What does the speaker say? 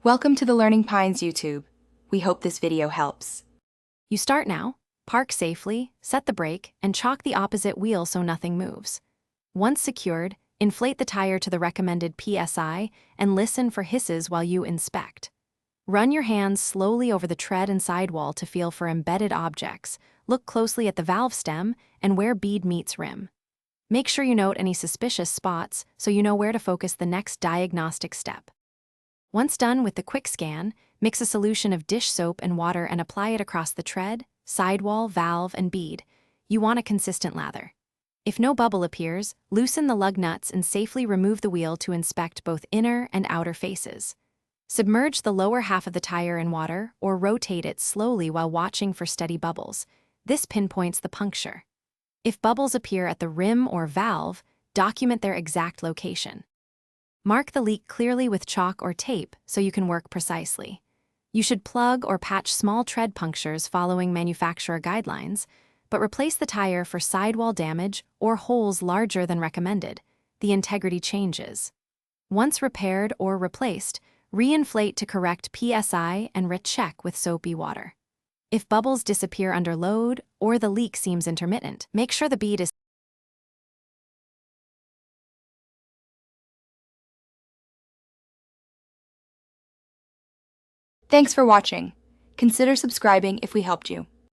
Welcome to the Learning Pines YouTube. We hope this video helps. You start now, park safely, set the brake, and chock the opposite wheel so nothing moves. Once secured, inflate the tire to the recommended PSI and listen for hisses while you inspect. Run your hands slowly over the tread and sidewall to feel for embedded objects. Look closely at the valve stem and where bead meets rim. Make sure you note any suspicious spots so you know where to focus the next diagnostic step. Once done with the quick scan, mix a solution of dish soap and water and apply it across the tread, sidewall, valve, and bead. You want a consistent lather. If no bubble appears, loosen the lug nuts and safely remove the wheel to inspect both inner and outer faces. Submerge the lower half of the tire in water or rotate it slowly while watching for steady bubbles. This pinpoints the puncture. If bubbles appear at the rim or valve, document their exact location. Mark the leak clearly with chalk or tape so you can work precisely. You should plug or patch small tread punctures following manufacturer guidelines, but replace the tire for sidewall damage or holes larger than recommended. The integrity changes. Once repaired or replaced, re-inflate to correct PSI and recheck with soapy water. If bubbles disappear under load or the leak seems intermittent, make sure the bead is Thanks for watching. Consider subscribing if we helped you.